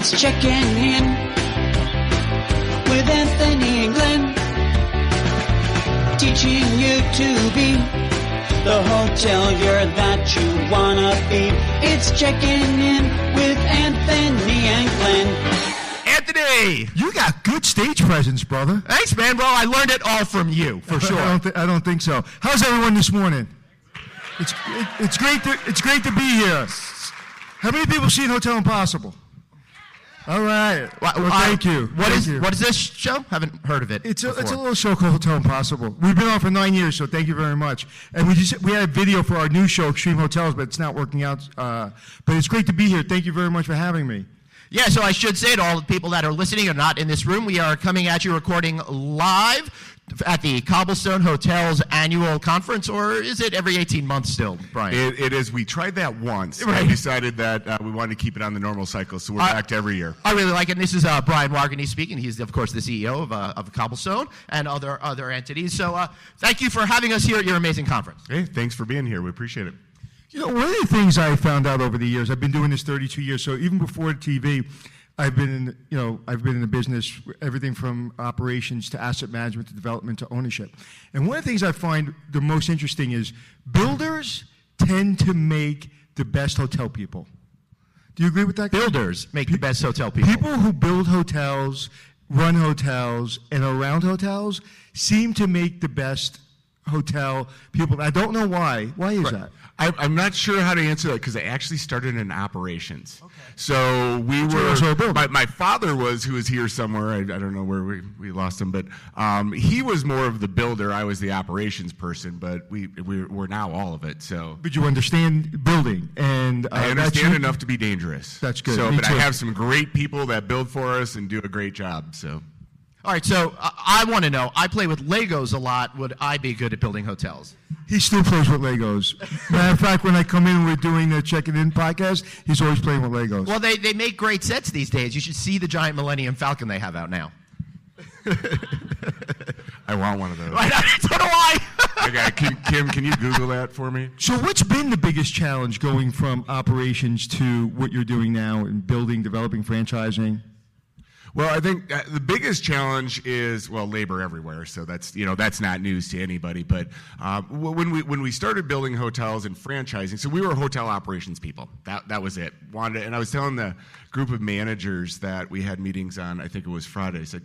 It's checking in with Anthony and Glenn, teaching you to be the hotelier that you wanna be. It's checking in with Anthony and Glenn. Anthony! You got good stage presence, brother. Thanks, man. Well, I learned it all from you, for sure. I don't think so. How's everyone this morning? It's great to be here. How many people seen Hotel Impossible? All right. Well, thank you. What is this show? Haven't heard of it. It's a little show called Hotel Impossible. We've been on for 9 years, so thank you very much. And we had a video for our new show, Extreme Hotels, but it's not working out. But it's great to be here. Thank you very much for having me. Yeah, so I should say to all the people that are listening or not in this room, we are coming at you recording live at the Cobblestone Hotels annual conference, or is it every 18 months still, Brian? It is. We tried that once. Right. And decided that we wanted to keep it on the normal cycle, so we're back to every year. I really like it. And this is Brian Wogernese speaking. He's, of course, the CEO of Cobblestone and other entities. So thank you for having us here at your amazing conference. Hey, thanks for being here. We appreciate it. You know, one of the things I found out over the years, I've been doing this 32 years, so even before TV, I've been in the business, everything from operations to asset management to development to ownership. And one of the things I find the most interesting is builders tend to make the best hotel people. Do you agree with that? Builders make the best hotel people. People who build hotels, run hotels, and are around hotels seem to make the best hotel people. I don't know why. Why is that? I'm not sure how to answer that because I actually started in operations. Okay. So we were. My father who was here somewhere. I don't know where we lost him, but he was more of the builder. I was the operations person, but we're now all of it. So. But you understand building, and I understand enough to be dangerous. That's good. So, but I have some great people that build for us and do a great job. So. All right, so I want to know, I play with Legos a lot. Would I be good at building hotels? He still plays with Legos. Matter of fact, when I come in and we're doing the Check It In podcast, he's always playing with Legos. Well, they make great sets these days. You should see the giant Millennium Falcon they have out now. I want one of those. So do I. Okay, Kim, can you Google that for me? So what's been the biggest challenge going from operations to what you're doing now in building, developing, franchising? Well, I think the biggest challenge is, labor everywhere. So that's not news to anybody. But when we started building hotels and franchising, so we were hotel operations people. That was it. And I was telling the group of managers that we had meetings on, I think it was Friday. I said,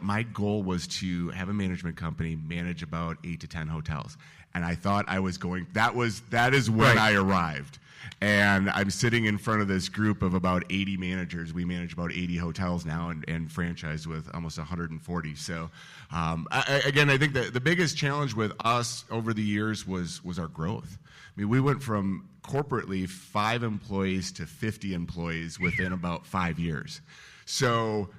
my goal was to have a management company manage about 8 to 10 hotels. And I thought I was going. That is when I arrived. And I'm sitting in front of this group of about 80 managers. We manage about 80 hotels now and franchise with almost 140. So, I think the biggest challenge with us over the years was our growth. I mean, we went from corporately 5 employees to 50 employees within about 5 years. So,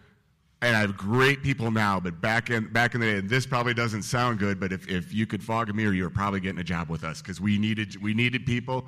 and I have great people now, but back in the day, and this probably doesn't sound good, but if you could fog a mirror, you were probably getting a job with us because we needed people.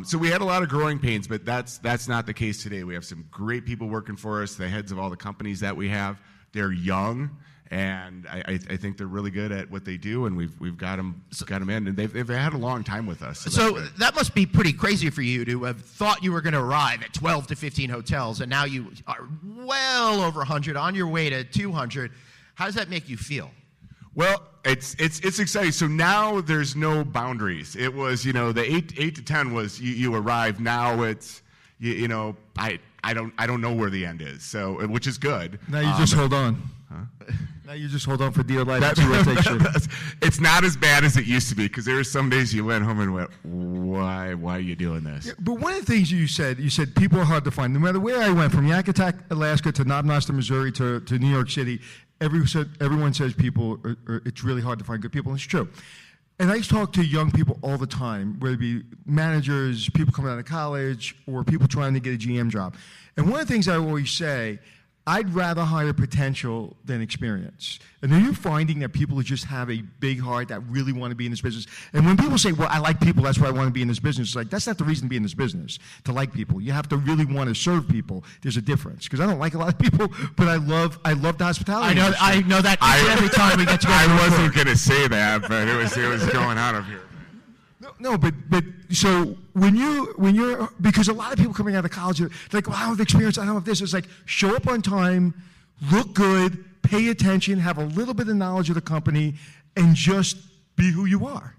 So we had a lot of growing pains, but that's not the case today. We have some great people working for us. The heads of all the companies that we have, they're young, and I think they're really good at what they do, and we've got them in, and they've had a long time with us. So that must be pretty crazy for you to have thought you were going to arrive at 12 to 15 hotels, and now you are well over 100, on your way to 200. How does that make you feel? Well, it's exciting. So now there's no boundaries. It was, the 8 to 10 was you arrive. Now it's, I don't know where the end is. So, which is good. Now you just hold on. Huh? Now you just hold on for dear life. It's not as bad as it used to be because there were some days you went home and went, why are you doing this? Yeah, but one of the things you said people are hard to find. No matter where I went, from Yakutat, Alaska to Knob Noster, Missouri to New York City, everyone says it's really hard to find good people, and it's true. And I talk to young people all the time, whether it be managers, people coming out of college, or people trying to get a GM job. And one of the things I always say, I'd rather hire potential than experience. And are you finding that people who just have a big heart that really want to be in this business? And when people say, well, I like people, that's why I want to be in this business, it's like, that's not the reason to be in this business, to like people. You have to really want to serve people. There's a difference. Because I don't like a lot of people, but I love the hospitality. I know that every time we get together. I wasn't going to say that, but it was going out of here. No, but so when you're because a lot of people coming out of college are like, well, I don't have experience, I don't have this. It's like show up on time, look good, pay attention, have a little bit of knowledge of the company, and just be who you are.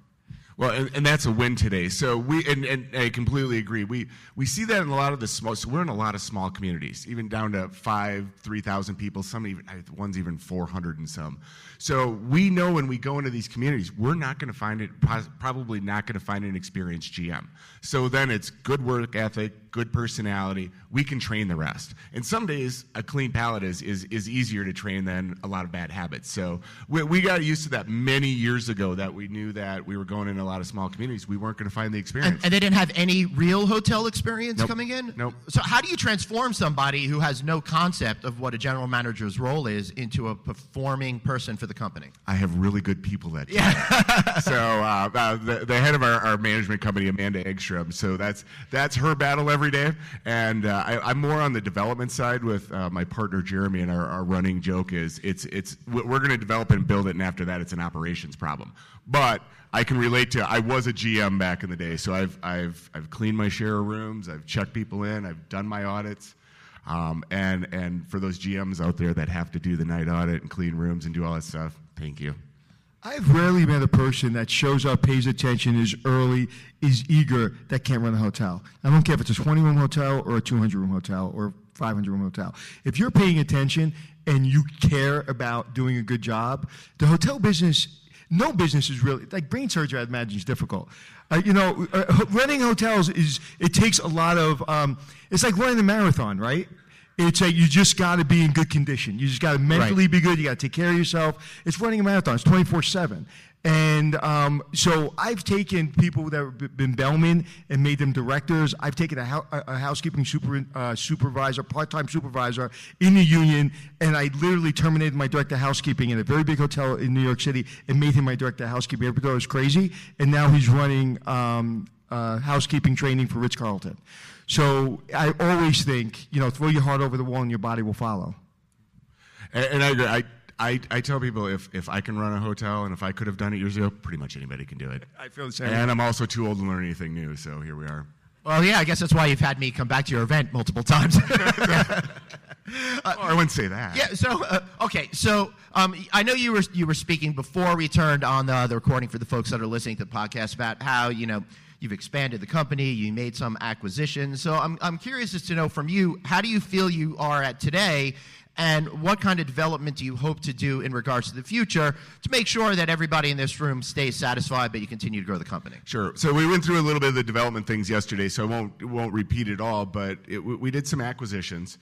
Well, and that's a win today. So and I completely agree. We see that in a lot of the small. So we're in a lot of small communities, even down to 3,000 people. Some even one's even 400 and some. So we know when we go into these communities, we're not going to find it. Probably not going to find an experienced GM. So then it's good work ethic, good personality. We can train the rest. And some days a clean palate is easier to train than a lot of bad habits. So we got used to that many years ago. That we knew that we were going into a lot of small communities, we weren't going to find the experience. And they didn't have any real hotel experience coming in? Nope. So how do you transform somebody who has no concept of what a general manager's role is into a performing person for the company? I have really good people that do. Yeah. So the head of our management company, Amanda Eggstrom, so that's her battle every day. And I'm more on the development side with my partner Jeremy, and our running joke is we're going to develop and build it, and after that it's an operations problem. But I can relate to, I was a GM back in the day, so I've cleaned my share of rooms, I've checked people in, I've done my audits, and for those GMs out there that have to do the night audit and clean rooms and do all that stuff, thank you. I've rarely met a person that shows up, pays attention, is early, is eager, that can't run a hotel. I don't care if it's a 20-room hotel or a 200-room hotel or 500-room hotel. If you're paying attention and you care about doing a good job, the hotel business, no business is really, like brain surgery, I imagine, is difficult. Running hotels it takes a lot of, it's like running a marathon, right? It's like you just got to be in good condition. You just got to mentally be good. You got to take care of yourself. It's running a marathon. It's 24/7. And so I've taken people that have been bellmen and made them directors. I've taken a housekeeping supervisor, part-time supervisor in the union, and I literally terminated my director of housekeeping in a very big hotel in New York City and made him my director of housekeeping. Everybody thought it was crazy, and now he's running housekeeping training for Ritz-Carlton. So I always think, throw your heart over the wall and your body will follow. And I agree. I tell people if I can run a hotel and if I could have done it years ago, pretty much anybody can do it. I feel the same. And I'm also too old to learn anything new, so here we are. Well, yeah, I guess that's why you've had me come back to your event multiple times. I wouldn't say that. Yeah. So okay. So I know you were speaking before we turned on the recording for the folks that are listening to the podcast about how you've expanded the company, you made some acquisitions. So I'm curious as to know from you, how do you feel you are at today, and what kind of development do you hope to do in regards to the future to make sure that everybody in this room stays satisfied, but you continue to grow the company? Sure. So we went through a little bit of the development things yesterday, so I won't repeat it all, but we did some acquisitions,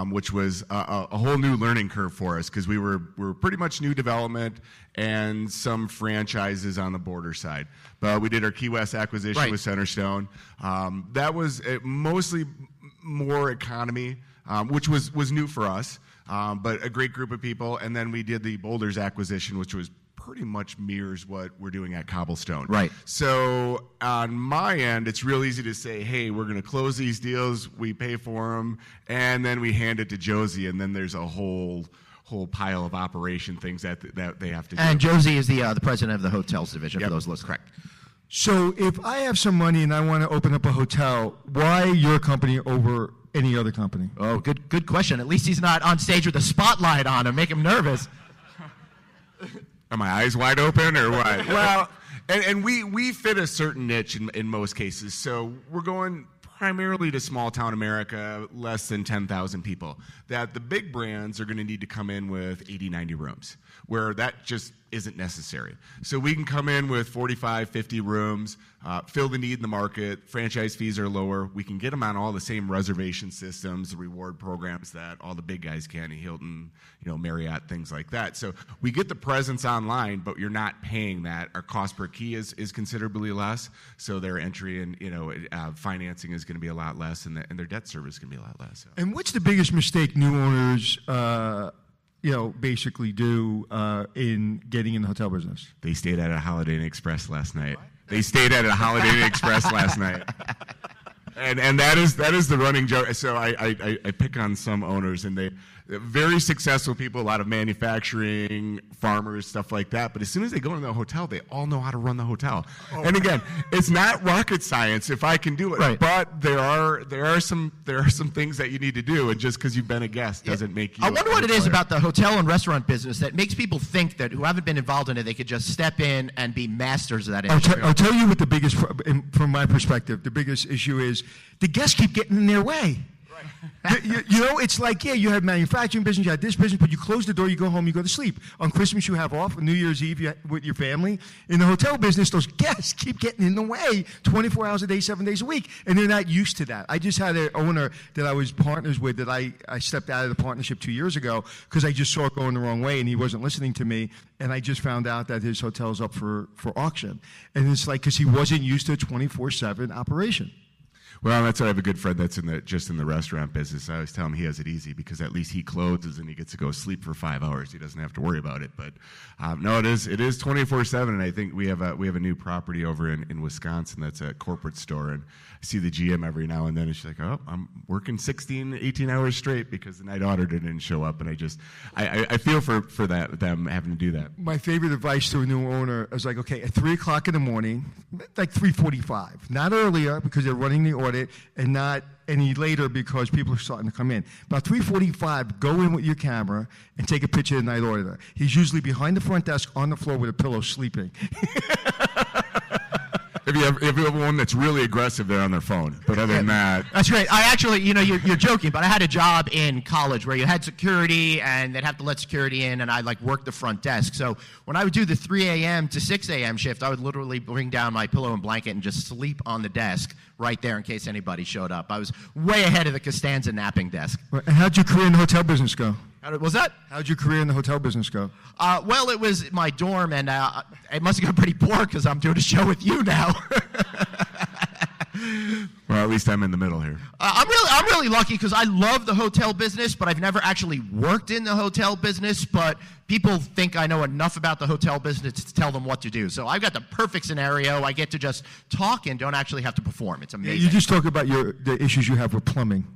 which was a whole new learning curve for us, because we were pretty much new development and some franchises on the border side. But we did our Key West acquisition with Centerstone. That was mostly more economy, which was new for us. But a great group of people, and then we did the Boulders acquisition, which was pretty much mirrors what we're doing at Cobblestone. Right. So on my end, it's real easy to say, hey, we're going to close these deals, we pay for them, and then we hand it to Josie, and then there's a whole pile of operation things that they have to do. And Josie is the president of the hotels division, for those listening. Correct. So if I have some money and I want to open up a hotel, why your company over any other company? Oh, good question. At least he's not on stage with a spotlight on him, make him nervous. Are my eyes wide open or what? Well, and we fit a certain niche in most cases. So we're going primarily to small town America, less than 10,000 people. That the big brands are going to need to come in with 80, 90 rooms, where that just isn't necessary. So we can come in with 45, 50 rooms, fill the need in the market. Franchise fees are lower. We can get them on all the same reservation systems, the reward programs that all the big guys can, Hilton, Marriott, things like that. So we get the presence online, but you're not paying that. Our cost per key is considerably less. So their entry and financing is going to be a lot less, and their debt service is going to be a lot less. So. And what's the biggest mistake new owners basically do in getting in the hotel business? They stayed at a Holiday Inn Express last night. They stayed at a Holiday Inn Express last night. And that is the running joke. So I pick on some owners, and very successful people, a lot of manufacturing, farmers, stuff like that. But as soon as they go into the hotel, they all know how to run the hotel. Oh. And again, it's not rocket science if I can do it. Right. But there are some things that you need to do, and just because you've been a guest doesn't make you. I wonder what it is about the hotel and restaurant business that makes people think that who haven't been involved in it, they could just step in and be masters of that industry. I'll tell you what the biggest, from my perspective, the biggest issue is the guests keep getting in their way. You know, it's like, yeah, you have manufacturing business, you have this business, but you close the door, you go home, you go to sleep. On Christmas, you have off. On New Year's Eve, with your family. In the hotel business, those guests keep getting in the way 24 hours a day, 7 days a week, and they're not used to that. I just had an owner that I was partners with that I stepped out of the partnership 2 years ago because I just saw it going the wrong way, and he wasn't listening to me, and I just found out that his hotel's up for auction. And it's like, because he wasn't used to a 24/7 operation. Well, that's why I have a good friend that's just in the restaurant business. I always tell him he has it easy because at least he closes and he gets to go sleep for 5 hours. He doesn't have to worry about it. But no, it is 24/7, and I think we have a new property over in Wisconsin that's a corporate store, and I see the GM every now and then, and she's like, "Oh, I'm working 16, 18 hours straight because the night auditor didn't show up," and I feel for them having to do that. My favorite advice to a new owner is like, okay, at 3 o'clock in the morning, like 3:45, not earlier because they're running the audit, and not any later because people are starting to come in. About 3:45, go in with your camera and take a picture of the night auditor. He's usually behind the front desk on the floor with a pillow sleeping. If you have one that's really aggressive, they're on their phone. But other than that, that's great. I actually, you're joking, but I had a job in college where you had security, and they'd have to let security in, and I worked the front desk. So when I would do the 3 a.m. to 6 a.m. shift, I would literally bring down my pillow and blanket and just sleep on the desk right there in case anybody showed up. I was way ahead of the Costanza napping desk. And how'd your career in the hotel business go? Was that? How'd your career in the hotel business go? Well, it was my dorm, and it must have gone pretty poor because I'm doing a show with you now. Well, at least I'm in the middle here. I'm really lucky because I love the hotel business, but I've never actually worked in the hotel business. But people think I know enough about the hotel business to tell them what to do. So I've got the perfect scenario. I get to just talk and don't actually have to perform. It's amazing. Yeah, you just talk about the issues you have with plumbing.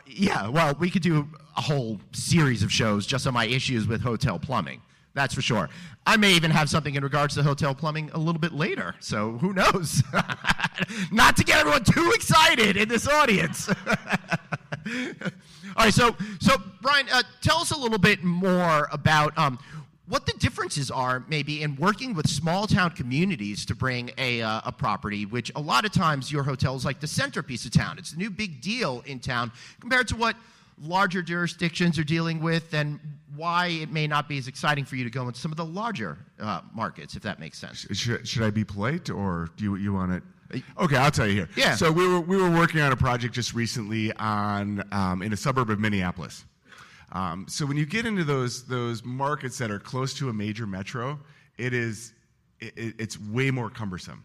Yeah, well, we could do a whole series of shows just on my issues with hotel plumbing. That's for sure. I may even have something in regards to hotel plumbing a little bit later, so who knows? Not to get everyone too excited in this audience. All right, so Brian, tell us a little bit more about what the differences are maybe in working with small town communities to bring a property, which a lot of times your hotel is like the centerpiece of town. It's a new big deal in town compared to what larger jurisdictions are dealing with, and why it may not be as exciting for you to go into some of the larger markets, if that makes sense. Should I be polite, or do you want it? Okay, I'll tell you here. Yeah. So we were working on a project just recently in a suburb of Minneapolis. So when you get into those markets that are close to a major metro, it's way more cumbersome.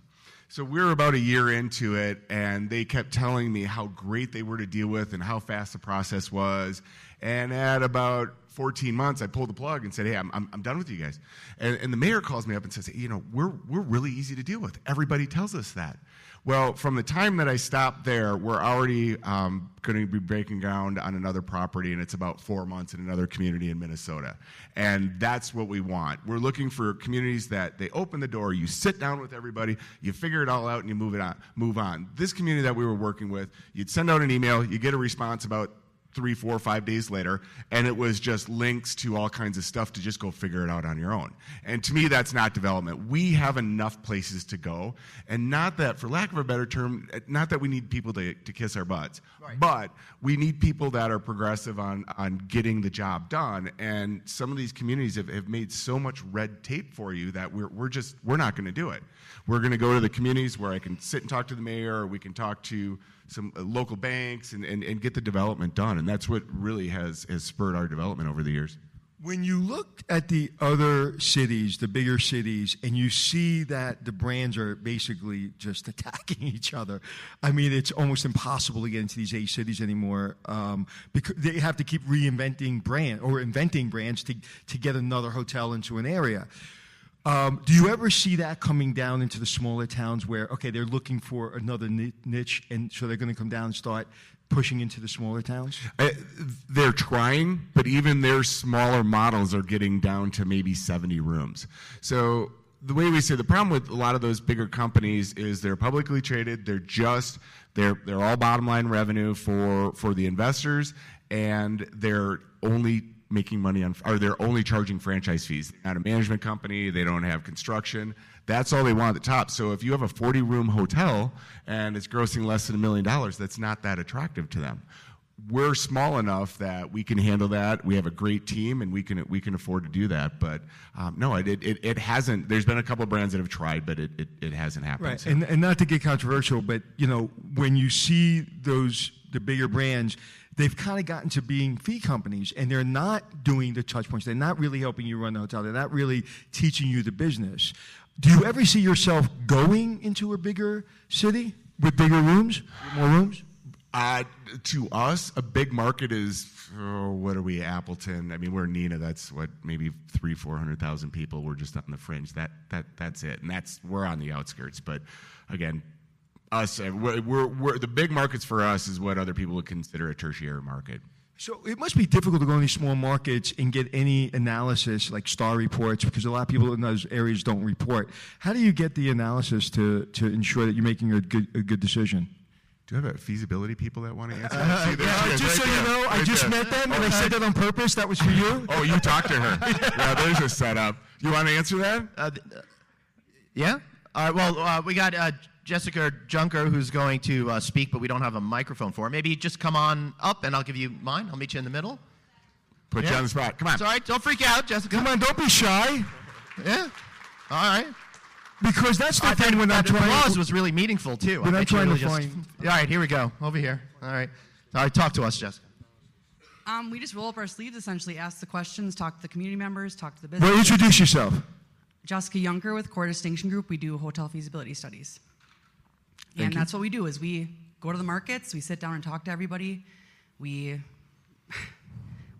So we were about a year into it, and they kept telling me how great they were to deal with and how fast the process was. And at about 14 months, I pulled the plug and said, "Hey, I'm done with you guys." And the mayor calls me up and says, we're really easy to deal with. Everybody tells us that. Well, from the time that I stopped there, we're already going to be breaking ground on another property, and it's about 4 months in another community in Minnesota. And that's what we want. We're looking for communities that they open the door, you sit down with everybody, you figure it all out, and you move on. This community that we were working with, you'd send out an email, you get a response about 3, 4, 5 days later, and it was just links to all kinds of stuff to just go figure it out on your own. And to me, that's not development. We have enough places to go, and not that, for lack of a better term, not that we need people to kiss our butts, right, but we need people that are progressive on getting the job done. And some of these communities have made so much red tape for you that we're not going to do it. We're going to go to the communities where I can sit and talk to the mayor, or we can talk to some local banks and get the development done. And that's what really has spurred our development over the years. When you look at the other cities, the bigger cities, and you see that the brands are basically just attacking each other, I mean, it's almost impossible to get into these 8 cities anymore because they have to keep inventing brands to get another hotel into an area. Do you ever see that coming down into the smaller towns where, okay, they're looking for another niche, and so they're going to come down and start pushing into the smaller towns? They're trying, but even their smaller models are getting down to maybe 70 rooms. So the way we say the problem with a lot of those bigger companies is they're publicly traded. They're all bottom line revenue for the investors, and they're only making money they're only charging franchise fees. They're not a management company. They don't have construction. That's all they want at the top. So if you have a 40-room hotel and it's grossing less than $1 million, that's not that attractive to them. We're small enough that we can handle that. We have a great team, and we can afford to do that. But no, it hasn't. There's been a couple of brands that have tried, but it hasn't happened. Right, so. and not to get controversial, but when you see the bigger brands, they've kind of gotten to being fee companies, and they're not doing the touch points. They're not really helping you run the hotel. They're not really teaching you the business. Do you ever see yourself going into a bigger city with bigger rooms, more rooms? To us, a big market is, what are we, Appleton? I mean, we're Neenah. That's what, maybe 400,000 people. We're just on the fringe. That's it, and we're on the outskirts. But again, us, we're the big markets for us is what other people would consider a tertiary market. So it must be difficult to go in these small markets and get any analysis like star reports, because a lot of people in those areas don't report. How do you get the analysis to ensure that you're making a good decision? Do you have feasibility people that want to answer? Just so you know, I just met them, and I said that on purpose. That was for you. Oh, you talked to her. Yeah, there's a setup. You want to answer that? Yeah. All right. Well, we got Jessica Junker who's going to speak, but we don't have a microphone for her. Maybe just come on up, and I'll give you mine. I'll meet you in the middle. Put you on the spot. Come on. It's all right. Don't freak out, Jessica. Come on, don't be shy. Yeah. All right. Because that's the thing when I'm trying. The applause was really meaningful too. When I'm trying to find. All right, here we go. Over here. All right. Talk to us, Jessica. We just roll up our sleeves, essentially, ask the questions, talk to the community members, talk to the business. Well, introduce yourself. Jessica Junker with Core Distinction Group. We do hotel feasibility studies. And that's what we do is we go to the markets, we sit down and talk to everybody. We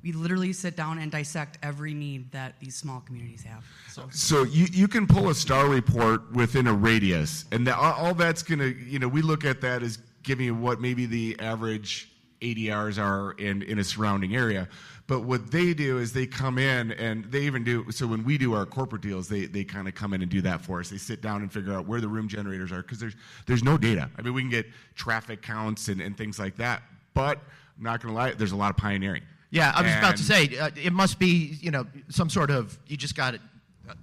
literally sit down and dissect every need that these small communities have. So you can pull a star report within a radius, and all that's going to, we look at that as giving you what maybe the average ADRs are in a surrounding area. But what they do is they come in, and they even do, so when we do our corporate deals, they kind of come in and do that for us. They sit down and figure out where the room generators are, because there's no data. I mean, we can get traffic counts and things like that, but I'm not going to lie, there's a lot of pioneering. Yeah, I was about to say, it must be, some sort of, you just got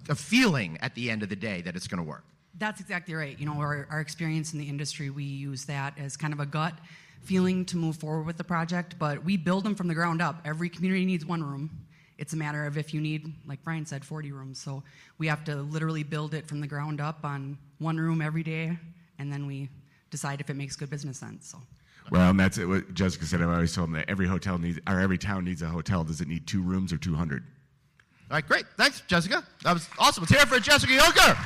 a feeling at the end of the day that it's going to work. That's exactly right. Our experience in the industry, we use that as kind of a gut feeling to move forward with the project, but we build them from the ground up. Every community needs one room. It's a matter of if you need, like Brian said, 40 rooms. So we have to literally build it from the ground up on one room every day, and then we decide if it makes good business sense. So. Well, and that's it. What Jessica said. I always told them that every town needs a hotel. Does it need 2 rooms or 200? All right, great. Thanks, Jessica. That was awesome. Let's hear it for Jessica Junker.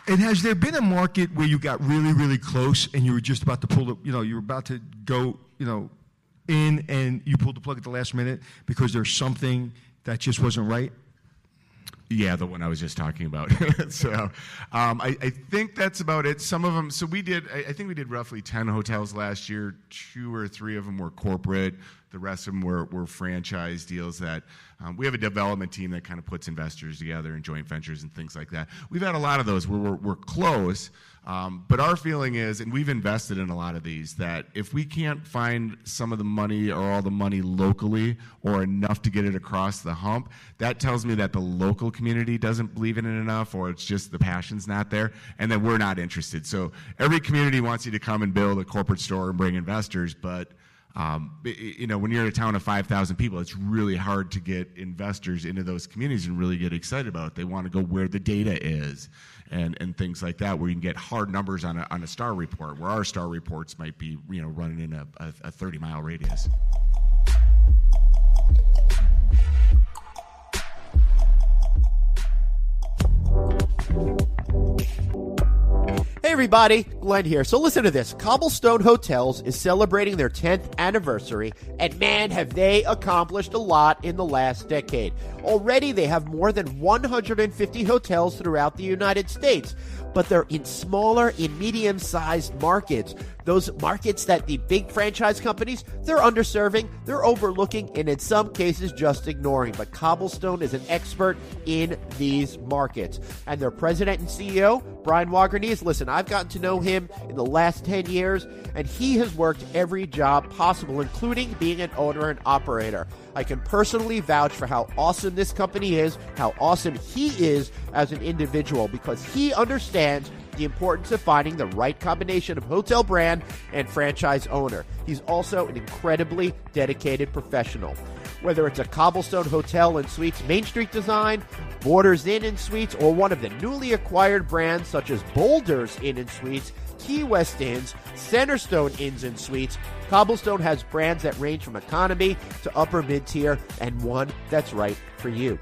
And has there been a market where you got really, really close and you were just about to pull you were about to go, in and you pulled the plug at the last minute because there's something that just wasn't right? Yeah, the one I was just talking about. So I think that's about it. Some of them, so I think we did roughly 10 hotels last year. 2 or 3 of them were corporate. The rest of them were franchise deals that we have a development team that kind of puts investors together and joint ventures and things like that. We've had a lot of those where we're close, but our feeling is, and we've invested in a lot of these, that if we can't find some of the money or all the money locally or enough to get it across the hump, that tells me that the local community doesn't believe in it enough, or it's just the passion's not there, and then we're not interested. So every community wants you to come and build a corporate store and bring investors, but when you're in a town of 5,000 people, it's really hard to get investors into those communities and really get excited about it. They want to go where the data is and things like that, where you can get hard numbers on a star report, where our star reports might be running in a 30-mile radius. Hey everybody, Glenn here. So listen to this. Cobblestone Hotels is celebrating their 10th anniversary, and man, have they accomplished a lot in the last decade. Already, they have more than 150 hotels throughout the United States, but they're in smaller and medium-sized markets. Those markets that the big franchise companies, they're underserving, they're overlooking, and in some cases just ignoring. But Cobblestone is an expert in these markets. And their president and CEO, Brian Wogernese, listen, I've gotten to know him in the last 10 years, and he has worked every job possible, including being an owner and operator. I can personally vouch for how awesome this company is, how awesome he is as an individual, because he understands the importance of finding the right combination of hotel brand and franchise owner. He's also an incredibly dedicated professional. Whether it's a Cobblestone Hotel and Suites Main Street design, Borders Inn and Suites, or one of the newly acquired brands such as Boulders Inn and Suites, Key West Inns, Centerstone Inns and Suites, Cobblestone has brands that range from economy to upper mid-tier, and one that's right for you.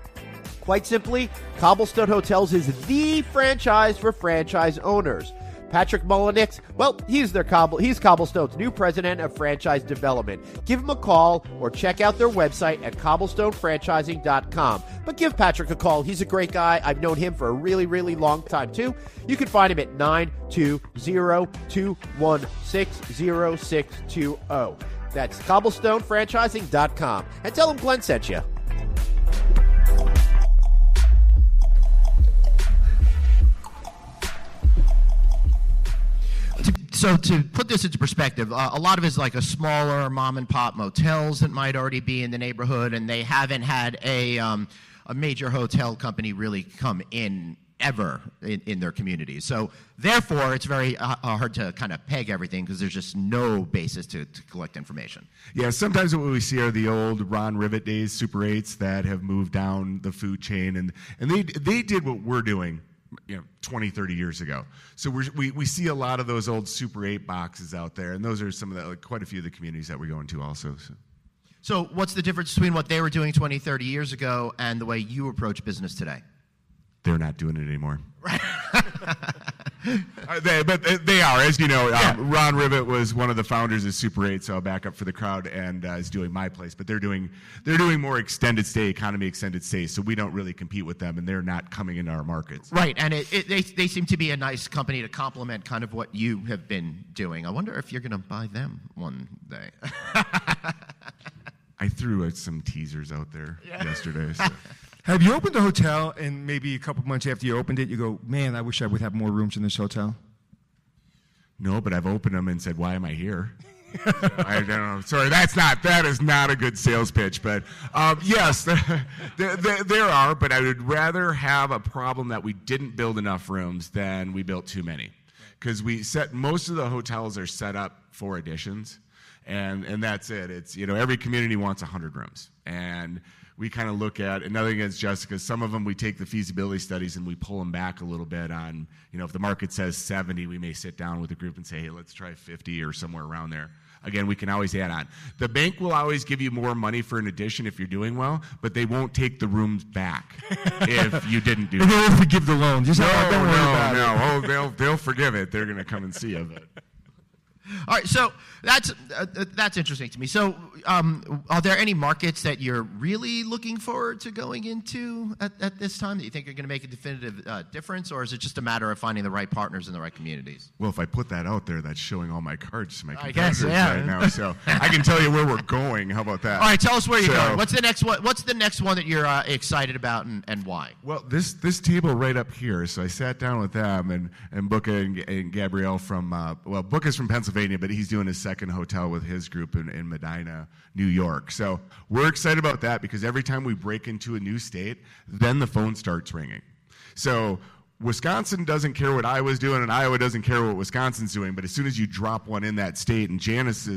Quite simply, Cobblestone Hotels is the franchise for franchise owners. Patrick Mullenix, well, he's Cobblestone's new president of franchise development. Give him a call or check out their website at cobblestonefranchising.com. But give Patrick a call. He's a great guy. I've known him for a really, really long time, too. You can find him at 920-216-0620. That's cobblestonefranchising.com. And tell him Glenn sent you. So to put this into perspective, a lot of it is like a smaller mom-and-pop motels that might already be in the neighborhood, and they haven't had a major hotel company really come in ever in their communities. So therefore, it's very hard to kind of peg everything because there's just no basis to collect information. Yeah, sometimes what we see are the old Ron Rivet days, Super 8s that have moved down the food chain, and they did what we're doing 20, 30 years ago. So we see a lot of those old Super 8 boxes out there, and those are some of the, quite a few of the communities that we go into also. So what's the difference between what they were doing 20, 30 years ago and the way you approach business today? They're not doing it anymore. Right. But they are, as you know. Ron Rivet was one of the founders of Super 8, so I'll back up for the crowd, and is doing my place. But they're doing more extended stay, economy extended stay. So we don't really compete with them, and they're not coming into our markets. Right, and they seem to be a nice company to complement kind of what you have been doing. I wonder if you're going to buy them one day. I threw some teasers out there yesterday. So. Have you opened a hotel and maybe a couple months after you opened it, you go, man, I wish I would have more rooms in this hotel? No, but I've opened them and said, why am I here? I don't know. Sorry, that is not a good sales pitch. But yes, there are. But I would rather have a problem that we didn't build enough rooms than we built too many. Because most of the hotels are set up for additions. And that's it. It's, every community wants 100 rooms. And we kind of look at, and nothing against Jessica, some of them we take the feasibility studies and we pull them back a little bit on, if the market says 70, we may sit down with the group and say, hey, let's try 50 or somewhere around there. Again, we can always add on. The bank will always give you more money for an addition if you're doing well, but they won't take the rooms back if you didn't do it. They'll forgive the loan. Just don't worry about it. Oh, they'll forgive it. They're going to come and see you. But. All right, so that's interesting to me. So, are there any markets that you're really looking forward to going into at this time that you think are going to make a definitive difference, or is it just a matter of finding the right partners in the right communities? Well, if I put that out there, that's showing all my cards to my competitors right now. So I can tell you where we're going. How about that? All right, tell us where you're going. What's the next one? What's the next one that you're excited about, and why? Well, this table right up here. So I sat down with them and Buka and Gabrielle from Buka's from Pennsylvania, but he's doing his second hotel with his group in Medina, New York. So we're excited about that because every time we break into a new state, then the phone starts ringing. So Wisconsin doesn't care what Iowa's doing, and Iowa doesn't care what Wisconsin's doing. But as soon as you drop one in that state, and Janice,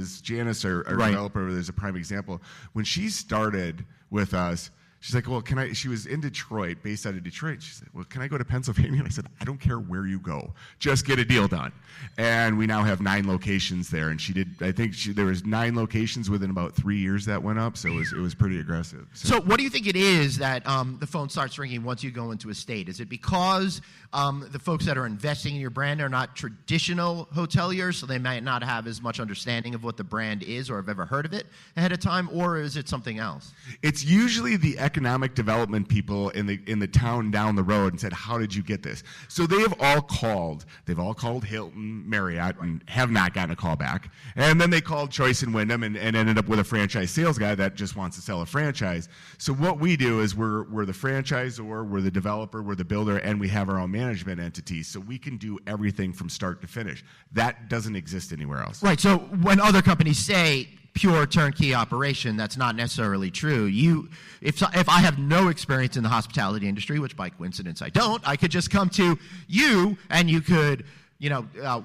our developer, there's a prime example. When she started with us, She's like, well, can I? She was in Detroit, based out of Detroit. She said, well, can I go to Pennsylvania? And I said, I don't care where you go, just get a deal done. And we now have 9 locations there. And she did. I think there was 9 locations within about 3 years that went up. So it was pretty aggressive. So what do you think it is that the phone starts ringing once you go into a state? Is it because the folks that are investing in your brand are not traditional hoteliers, so they might not have as much understanding of what the brand is or have ever heard of it ahead of time, or is it something else? It's usually the economic development people in the town down the road and said, how did you get this? So they have all called. They've all called Hilton, Marriott, and have not gotten a call back. And then they called Choice and Wyndham and ended up with a franchise sales guy that just wants to sell a franchise. So what we do is we're the franchisor, we're the developer, we're the builder, and we have our own management entity. So we can do everything from start to finish. That doesn't exist anywhere else. Right. So when other companies say pure turnkey operation, that's not necessarily true. If I have no experience in the hospitality industry, which by coincidence I don't, I could just come to you and you could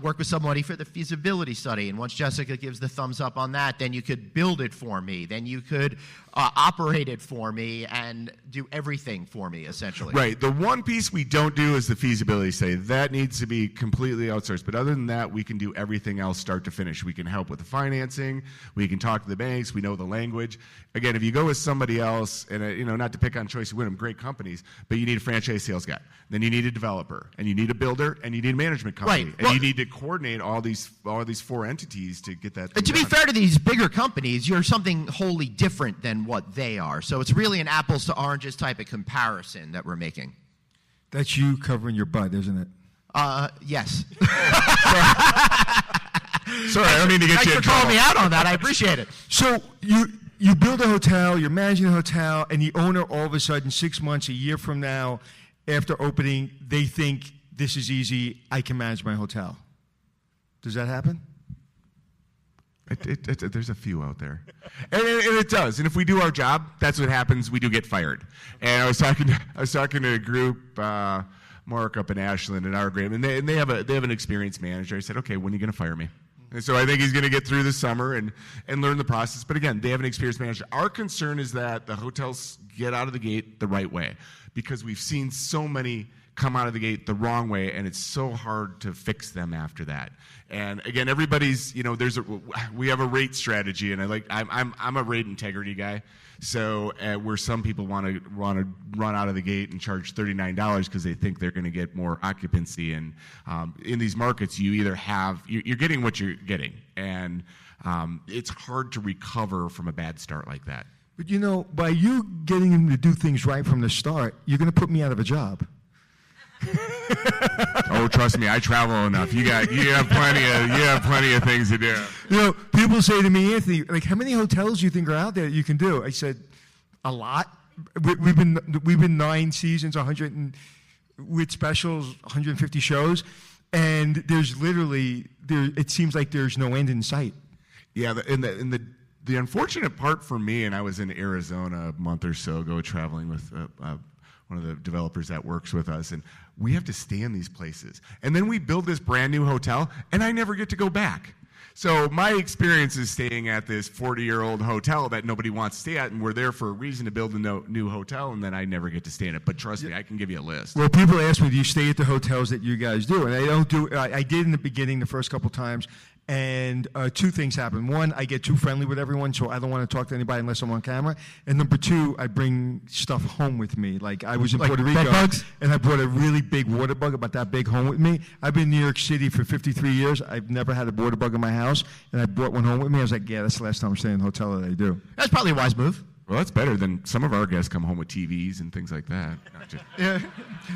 work with somebody for the feasibility study. And once Jessica gives the thumbs up on that, then you could build it for me. Then you could operate it for me and do everything for me, essentially. Right. The one piece we don't do is the feasibility study. That needs to be completely outsourced. But other than that, we can do everything else start to finish. We can help with the financing. We can talk to the banks. We know the language. Again, if you go with somebody else, and not to pick on Choice and Wyndham, great companies, but you need a franchise sales guy. Then you need a developer, and you need a builder, and you need a management company. Right. And you need to coordinate all these 4 entities to get that thing To be done. fair to these bigger companies, you're something wholly different than what they are. So it's really an apples to oranges type of comparison that we're making. That's you covering your butt, isn't it? Yes. Sorry, I don't mean to get Thanks you in for calling trouble. me out on that. I appreciate it. So you build a hotel, you're managing a hotel, and the owner all of a sudden, 6 months, a year from now, after opening, they think this is easy, I can manage my hotel. Does that happen? There's a few out there, and it does. And if we do our job, that's what happens. We do get fired. And I was talking to a group, Mark up in Ashland, and our group, and they have an experienced manager. I said, okay, when are you going to fire me? And so I think he's going to get through the summer and learn the process. But again, they have an experienced manager. Our concern is that the hotels get out of the gate the right way, because we've seen so many come out of the gate the wrong way, and it's so hard to fix them after that. And again, everybody's, we have a rate strategy, and I'm a rate integrity guy. So where some people want to run out of the gate and charge $39 because they think they're going to get more occupancy, and in these markets, you either you're getting what you're getting, and it's hard to recover from a bad start like that. But by you getting him to do things right from the start, you're going to put me out of a job. Oh, trust me, I travel enough. You have plenty of things to do. People say to me, Anthony, like, how many hotels do you think are out there that you can do? I said, a lot. We've been 9 seasons, with specials, 150 shows, and there's literally it seems like there's no end in sight. Yeah, the unfortunate part for me, and I was in Arizona a month or so ago traveling with one of the developers that works with us, and we have to stay in these places. And then we build this brand new hotel, and I never get to go back. So my experience is staying at this 40-year-old hotel that nobody wants to stay at, and we're there for a reason to build a new hotel, and then I never get to stay in it. But trust me, I can give you a list. Well, people ask me, do you stay at the hotels that you guys do? And I don't do. I did in the beginning, the first couple times. And 2 things happen. 1, I get too friendly with everyone, so I don't want to talk to anybody unless I'm on camera. And number 2, I bring stuff home with me. Like I was in Puerto Rico, and I brought a really big water bug, about that big, home with me. I've been in New York City for 53 years. I've never had a water bug in my house, and I brought one home with me. I was like, yeah, that's the last time I'm staying in a hotel that I do. That's probably a wise move. Well, that's better than some of our guests come home with TVs and things like that. Yeah.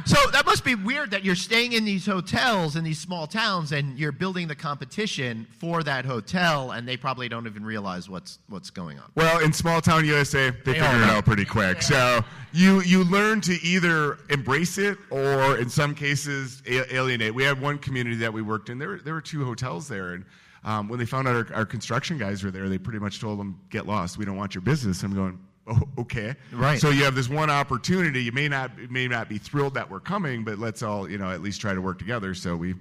So that must be weird that you're staying in these hotels in these small towns and you're building the competition for that hotel, and they probably don't even realize what's going on. Well, in small town USA, they figure it out pretty quick. So you learn to either embrace it or, in some cases, alienate. We had one community that we worked in. There were 2 hotels there, and when they found out our construction guys were there, they pretty much told them, get lost. We don't want your business. I'm going, oh, okay. Right. So you have this one opportunity. You may not be thrilled that we're coming, but let's all, at least try to work together. So we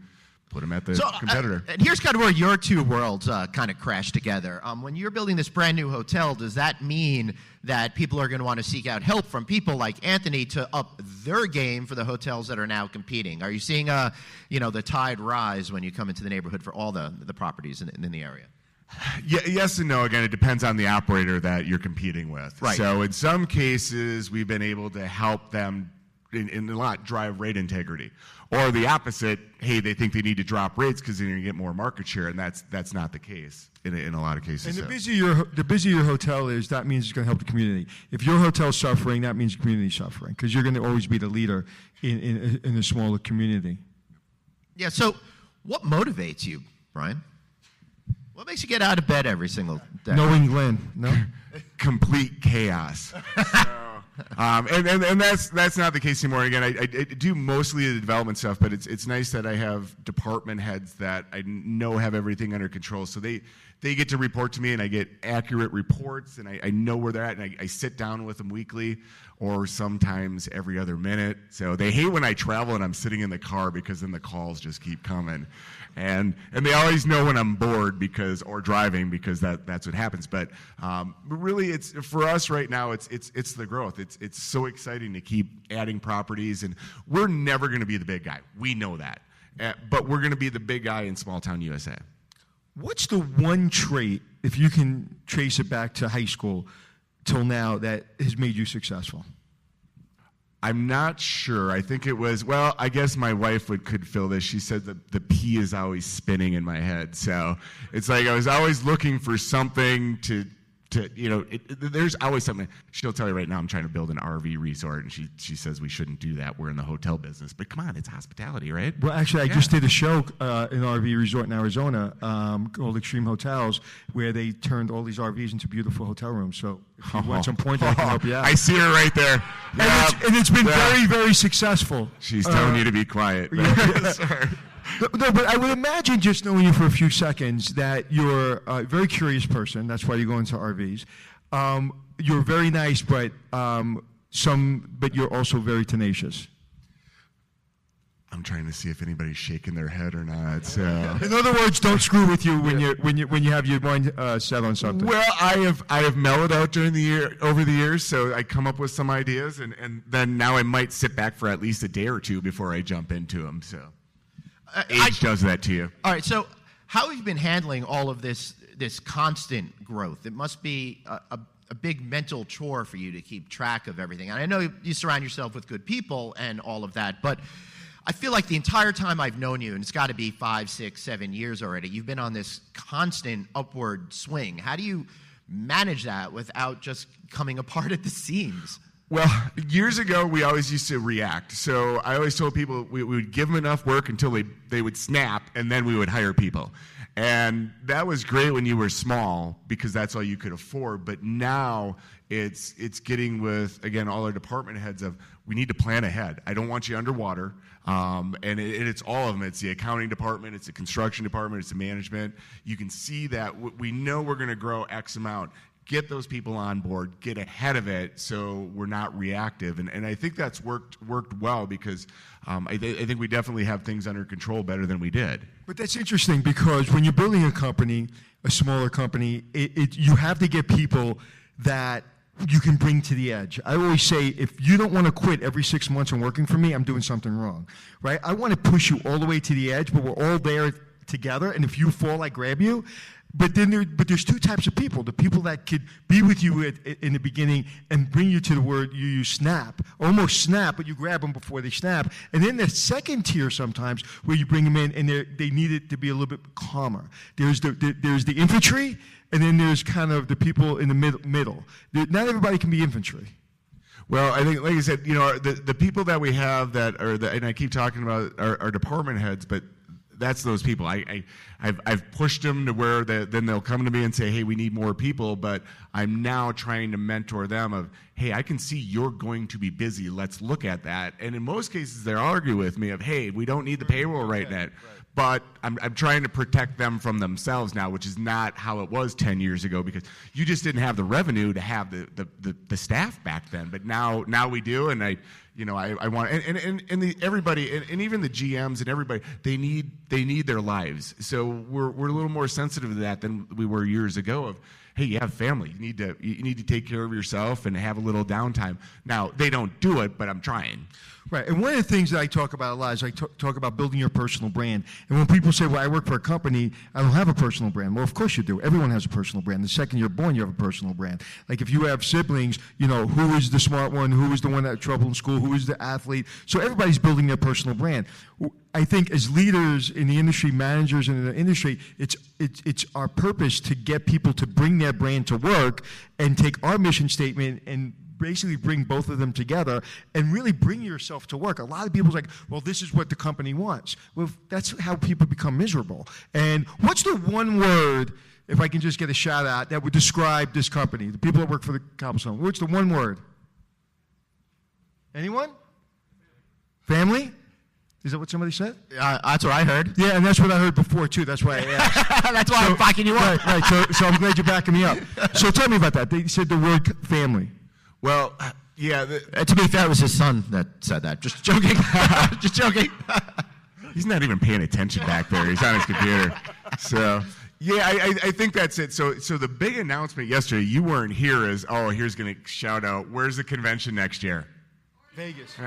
put them at the competitor. And here's kind of where your two worlds kind of crash together. When you're building this brand new hotel, does that mean that people are going to want to seek out help from people like Anthony to up their game for the hotels that are now competing? Are you seeing, the tide rise when you come into the neighborhood for all the properties in the area? Yes and no. Again, it depends on the operator that you're competing with. Right. So in some cases, we've been able to help them in a lot drive rate integrity. Or the opposite, hey, they think they need to drop rates because they're going to get more market share, and that's not the case in a lot of cases. And the busier your hotel is, that means it's going to help the community. If your hotel's suffering, that means the community's suffering, because you're going to always be the leader in a smaller community. Yeah, so what motivates you, Brian? What makes you get out of bed every single day? Knowing Glenn, no? Complete chaos. And that's not the case anymore. Again, I do mostly the development stuff, but it's nice that I have department heads that I know have everything under control. So they get to report to me, and I get accurate reports, and I know where they're at, and I sit down with them weekly or sometimes every other minute. So they hate when I travel and I'm sitting in the car, because then the calls just keep coming. And they always know when I'm bored or driving, because that's what happens. But really, it's for us right now. It's the growth. It's so exciting to keep adding properties, and we're never going to be the big guy. We know that, but we're going to be the big guy in small town USA. What's the one trait, if you can trace it back to high school till now, that has made you successful? I'm not sure. I think it was, I guess my wife could fill this. She said that the P is always spinning in my head. So it's like I was always looking for something to there's always something. She'll tell you right now, I'm trying to build an RV resort, and she says we shouldn't do that. We're in the hotel business. But come on, it's hospitality, right? Well, actually, I just did a show in an RV resort in Arizona called Extreme Hotels, where they turned all these RVs into beautiful hotel rooms. So if you want some points, I can help you out. I see her right there. And it's been very, very successful. She's telling you to be quiet. No, but I would imagine, just knowing you for a few seconds, that you're a very curious person. That's why you go into RVs. You're very nice, but you're also very tenacious. I'm trying to see if anybody's shaking their head or not. So. In other words, don't screw with you when you have your mind set on something. Well, I have mellowed out over the years, so I come up with some ideas, and then now I might sit back for at least a day or two before I jump into them. So. Age does that to you. All right, so how have you been handling all of this constant growth? It must be a big mental chore for you to keep track of everything. And I know you surround yourself with good people and all of that, but I feel like the entire time I've known you, and it's got to be 5, 6, 7 years already, you've been on this constant upward swing. How do you manage that without just coming apart at the seams? Well, years ago, we always used to react. So I always told people we would give them enough work until they would snap, and then we would hire people. And that was great when you were small, because that's all you could afford. But now it's getting with, again, all our department heads of, we need to plan ahead. I don't want you underwater. And it's all of them. It's the accounting department. It's the construction department. It's the management. You can see that we know we're going to grow X amount. Get those people on board, get ahead of it, so we're not reactive. And I think that's worked well, because I think we definitely have things under control better than we did. But that's interesting, because when you're building a company, a smaller company, you have to get people that you can bring to the edge. I always say, if you don't want to quit every 6 months and working for me, I'm doing something wrong, right? I want to push you all the way to the edge, but we're all there together, and if you fall, I grab you. But there's two types of people: the people that could be with you in the beginning and bring you to the word you use, snap, almost snap, but you grab them before they snap. And then the second tier sometimes, where you bring them in and they need it to be a little bit calmer. There's the infantry, and then there's kind of the people in the middle. Not everybody can be infantry. Well, I think, like I said, the people that we have that are, and I keep talking about our department heads, but that's those people. I've pushed them to where then they'll come to me and say, hey, we need more people, but I'm now trying to mentor them of, hey, I can see you're going to be busy. Let's look at that. And in most cases, they'll argue with me of, hey, we don't need the payroll right now. But I'm trying to protect them from themselves now, which is not how it was 10 years ago, because you just didn't have the revenue to have the staff back then. But now we do, and I want everybody and even the GMs and everybody, they need their lives. So we're a little more sensitive to that than we were years ago. Of, hey, you have family, you need to take care of yourself and have a little downtime. Now they don't do it, but I'm trying. Right, and one of the things that I talk about a lot is I talk about building your personal brand. And when people say, well, I work for a company, I don't have a personal brand. Well, of course you do. Everyone has a personal brand. The second you're born, you have a personal brand. Like if you have siblings, who is the smart one, who is the one that had trouble in school, who is the athlete. So everybody's building their personal brand. I think as leaders in the industry, managers in the industry, it's our purpose to get people to bring their brand to work and take our mission statement and basically bring both of them together and really bring yourself to work. A lot of people's like, well, this is what the company wants. Well, that's how people become miserable. And what's the one word, if I can just get a shout out, that would describe this company, the people that work for the Cobblestone? What's the one word? Anyone? Family? Is that what somebody said? That's what I heard. Yeah, and that's what I heard before, too. That's why I asked. That's why I'm backing you up. Right. So I'm glad you're backing me up. So tell me about that. They said the word family. Well, yeah. To be fair, it was his son that said that. Just joking. Just joking. He's not even paying attention back there. He's on his computer. So, yeah, I think that's it. So the big announcement yesterday, you weren't here, is, here's going to shout out, where's the convention next year? Vegas. All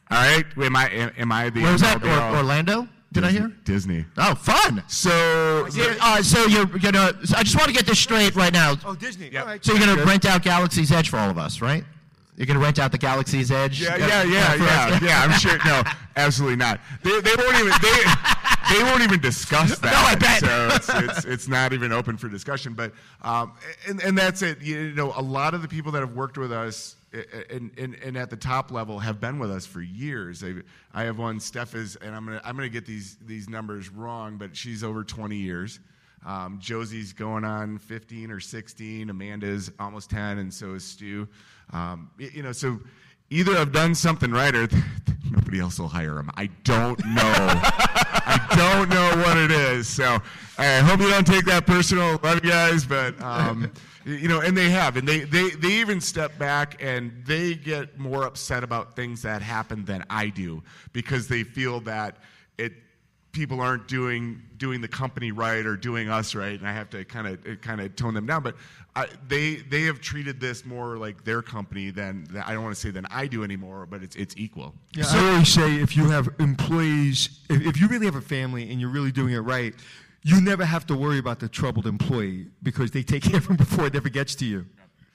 right. Am I the... Where was that? Orlando? Did I hear? Disney. Oh, fun. So you're gonna. I just want to get this straight right now. Oh, Disney. Yep. All right. So you're gonna rent out Galaxy's Edge for all of us, right? You're gonna rent out the Galaxy's Edge. Yeah. I'm sure. No, absolutely not. They won't even discuss that. No, I bet. So it's not even open for discussion. But and that's it. A lot of the people that have worked with us and at the top level have been with us for years. I have one, Steph is, and I'm gonna get these numbers wrong, but she's over 20 years. Josie's going on 15 or 16. Amanda's almost 10, and so is Stu. So either I've done something right or nobody else will hire them. I don't know. I don't know what it is. So I hope you don't take that personal. Love you guys, but and they have, and they even step back and they get more upset about things that happen than I do, because they feel that people aren't doing the company right or doing us right, and I have to kind of tone them down. But they have treated this more like their company than I don't want to say than I do anymore, but it's equal. Yeah, so, I always say if you have employees, if you really have a family and you're really doing it right, you never have to worry about the troubled employee, because they take care of them before it ever gets to you.